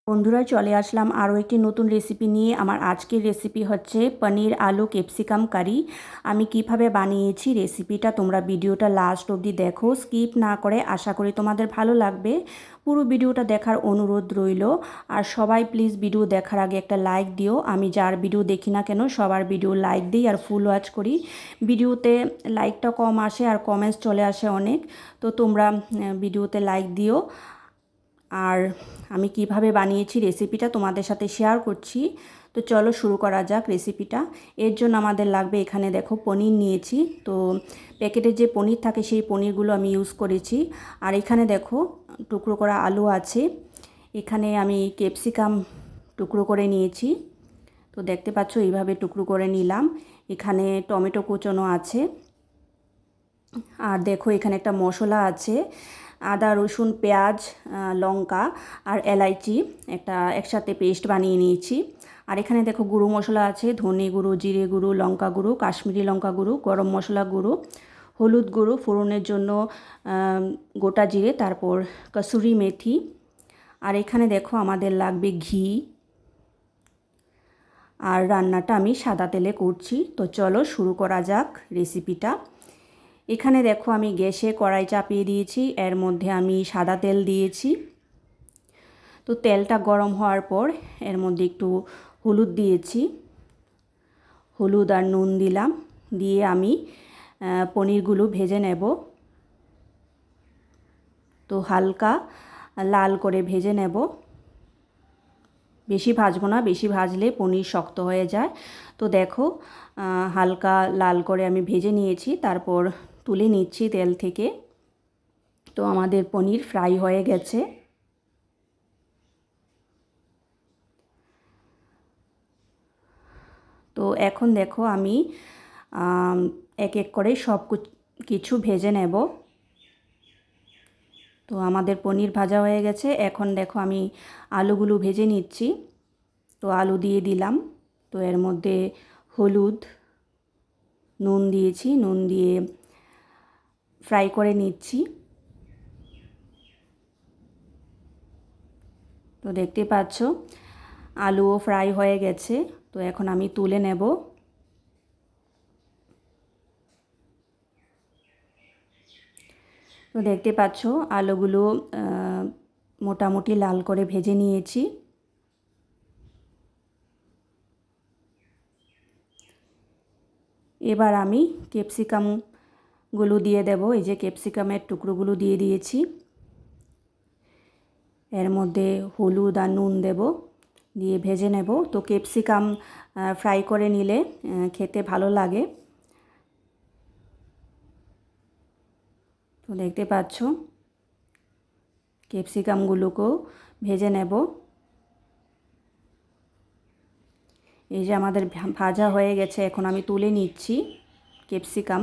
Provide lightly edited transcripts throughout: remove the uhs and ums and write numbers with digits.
বন্ধুরা চলে আসলাম আরও একটি নতুন রেসিপি নিয়ে। আমার আজকের রেসিপি হচ্ছে পনির আলু ক্যাপসিকাম কারি। আমি কিভাবে বানিয়েছি রেসিপিটা তোমরা ভিডিওটা লাস্ট অবধি দেখো, স্কিপ না করে। আশা করি তোমাদের ভালো লাগবে। পুরো ভিডিওটা দেখার অনুরোধ রইল। আর সবাই প্লিজ ভিডিও দেখার আগে একটা লাইক দিও। আমি যার ভিডিও দেখি না কেন সবার ভিডিও লাইক দিই আর ফুল ওয়াচ করি। ভিডিওতে লাইকটা কম আসে আর কমেন্টস চলে আসে অনেক, তো তোমরা ভিডিওতে লাইক দিও। আর আমি কিভাবে বানিয়েছি রেসিপিটা তোমাদের সাথে শেয়ার করছি। তো চলো শুরু করা যাক রেসিপিটা। এর জন্য আমাদের লাগবে, এখানে দেখো পনির নিয়েছি। তো প্যাকেটে যে পনির থাকে সেই পনিরগুলো আমি ইউজ করেছি। আর এখানে দেখো টুকরো করা আলু আছে। এখানে আমি ক্যাপসিকাম টুকরো করে নিয়েছি। তো দেখতে পাচ্ছ এইভাবে টুকরো করে নিলাম। এখানে টমেটো কুচনো আছে। আর দেখো এখানে একটা মশলা আছে, আদা রসুন পেঁয়াজ লঙ্কা আর এলাইচি একটা একসাথে পেস্ট বানিয়ে নিয়েছি। আর এখানে দেখো গুঁড়ো মশলা আছে, ধনে গুঁড়ো, জিরে গুঁড়ো, লঙ্কা গুঁড়ো, কাশ্মীরি লঙ্কা গুঁড়ো, গরম মশলা গুঁড়ো, হলুদ গুঁড়ো, ফোড়নের জন্য গোটা জিরে, তারপর কসুরি মেথি। আর এখানে দেখো আমাদের লাগবে ঘি। আর রান্নাটা আমি সাদা তেলে করছি। তো চলো শুরু করা যাক রেসিপিটা। এখানে দেখো আমি গ্যাসে কড়াই চাপিয়ে দিয়েছি, এর মধ্যে আমি সাদা তেল দিয়েছি। তো তেলটা গরম হওয়ার পর এর মধ্যে একটু হলুদ দিয়েছি, হলুদ আর নুন দিলাম। দিয়ে আমি পনিরগুলো ভেজে নেব। তো হালকা লাল করে ভেজে নেব, বেশি ভাজবো না, বেশি ভাজলে পনির শক্ত হয়ে যায়। তো দেখো হালকা লাল করে আমি ভেজে নিয়েছি, তারপর তুলে নিচ্ছি তেল থেকে। তো আমাদের পনির ফ্রাই হয়ে গেছে। তো এখন দেখো আমি এক এক করে সব কিছু ভেজে নেব। তো আমাদের পনির ভাজা হয়ে গেছে। এখন দেখো আমি আলুগুলো ভেজে নিচ্ছি। তো আলু দিয়ে দিলাম। তো এর মধ্যে হলুদ, নুন দিয়েছি, নুন দিয়ে ফ্রাই করে নিচ্ছি। তো দেখতে পাচ্ছ আলুও ফ্রাই হয়ে গেছে। তো এখন আমি তুলে নেব। তো দেখতে পাচ্ছ আলুগুলো মোটামুটি লাল করে ভেজে নিয়েছি। এবার আমি ক্যাপসিকামগুলো দিয়ে দেব। এই যে ক্যাপসিকামের টুকরোগুলো দিয়ে দিয়েছি। এর মধ্যে হলুদ আর নুন দেব, দিয়ে ভেজে নেব। তো ক্যাপসিকাম ফ্রাই করে নিলে খেতে ভালো লাগে। তো দেখতে পাচ্ছ ক্যাপসিকামগুলোকেও ভেজে নেব। এই যে আমাদের ভাজা হয়ে গেছে, এখন আমি তুলে নিচ্ছি ক্যাপসিকাম।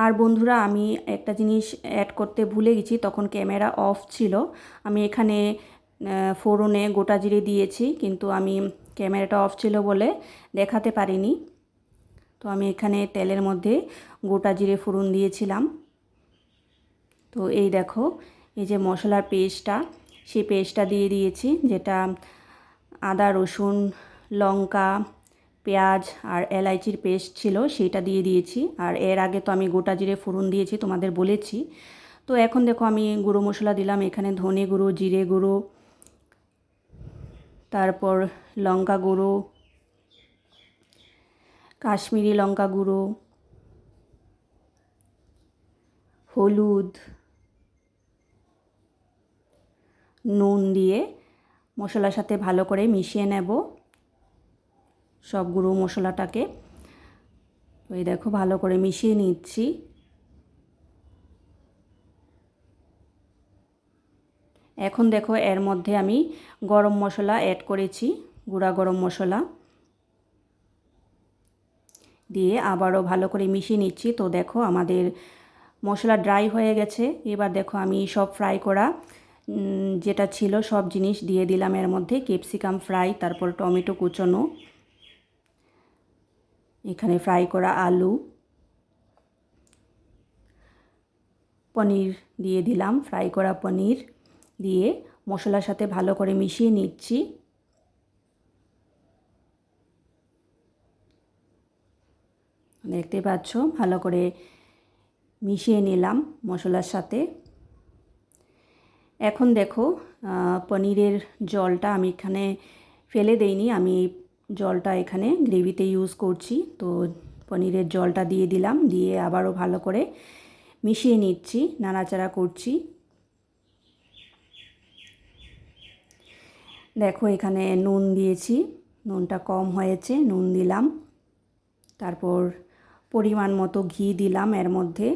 আর বন্ধুরা আমি একটা জিনিস অ্যাড করতে ভুলে গেছি, তখন ক্যামেরা অফ ছিল। আমি এখানে ফোড়নে গোটা জিরে দিয়েছি, কিন্তু আমি ক্যামেরাটা অফ ছিল বলে দেখাতে পারিনি। তো আমি এখানে তেলের মধ্যে গোটা জিরে ফোড়ন দিয়েছিলাম। তো এই দেখো এই যে মশলার পেস্টটা, সেই পেস্টটা দিয়ে দিয়েছি, যেটা আদা রসুন লঙ্কা পেঁয়াজ আর এলাইচির পেস্ট ছিল, সেইটা দিয়ে দিয়েছি। আর এর আগে তো আমি গোটা জিরে ফোড়ন দিয়েছি, তোমাদের বলেছি। তো এখন দেখো আমি গুঁড়ো মশলা দিলাম। এখানে ধনে গুঁড়ো, জিরে গুঁড়ো, তারপর লঙ্কা গুঁড়ো, কাশ্মীরি লঙ্কা গুঁড়ো, হলুদ, নুন দিয়ে মশলার সাথে ভালো করে মিশিয়ে নেব সব গুঁড়ো মশলাটাকে। এই দেখো ভালো করে মিশিয়ে নিচ্ছি। এখন দেখো এর মধ্যে আমি গরম মশলা অ্যাড করেছি, গুঁড়া গরম মশলা দিয়ে আবারও ভালো করে মিশিয়ে নিচ্ছি। তো দেখো আমাদের মশলা ড্রাই হয়ে গেছে। এবার দেখো আমি সব ফ্রাই করা যেটা ছিল সব জিনিস দিয়ে দিলাম এর মধ্যে। ক্যাপসিকাম ফ্রাই, তারপর টমেটো কুচনো, এখানে ফ্রাই করা আলু, পনির দিয়ে দিলাম, ফ্রাই করা পনির দিয়ে মশলার সাথে ভালো করে মিশিয়ে নিচ্ছি। দেখতে পাচ্ছ ভালো করে মিশিয়ে নিলাম মশলার সাথে। এখন দেখো পনিরের জলটা আমি এখানে ফেলে দেইনি, আমি জলটা এখানে গ্রেভিতে ইউজ করছি। তো পনিরের জলটা দিয়ে দিলাম, দিয়ে আবারও ভালো করে মিশিয়ে নিচ্ছি, নাড়াচাড়া করছি। দেখো এখানে নুন দিয়েছি, নুনটা কম হয়েছে, নুন দিলাম। তারপর পরিমাণ মতো ঘি দিলাম এর মধ্যে।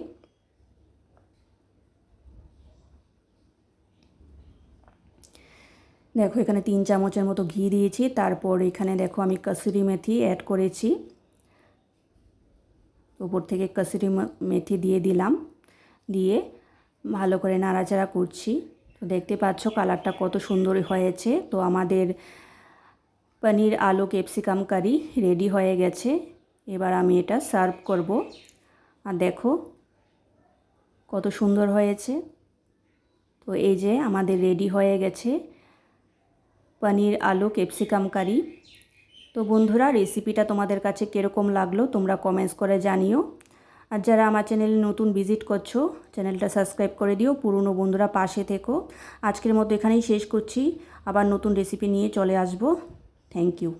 দেখো এখানে 3 চামচের মতো ঘি দিয়েছি। তারপর এখানে দেখো আমি কসুরি মেথি অ্যাড করেছি, উপর থেকে কসুরি মেথি দিয়ে দিলাম, দিয়ে ভালো করে নাড়াচাড়া করছি। তো দেখতে পাচ্ছ কালারটা কত সুন্দর হয়েছে। তো আমাদের পনির আলু ক্যাপসিকাম কারি রেডি হয়ে গেছে। এবার আমি এটা সার্ভ করব। আর দেখো কত সুন্দর হয়েছে। তো এই যে আমাদের রেডি হয়ে গেছে পনির আলু ক্যাপসিকাম কারি। তো বন্ধুরা রেসিপিটা তোমাদের কাছে কীরকম লাগলো তোমরা কমেন্টস করে জানিও। আর যারা আমার চ্যানেলে নতুন ভিজিট করছো চ্যানেলটা সাবস্ক্রাইব করে দিও, পুরনো বন্ধুরা পাশে থেকো। আজকের মতো এখানেই শেষ করছি, আবার নতুন রেসিপি নিয়ে চলে আসবো। Thank you.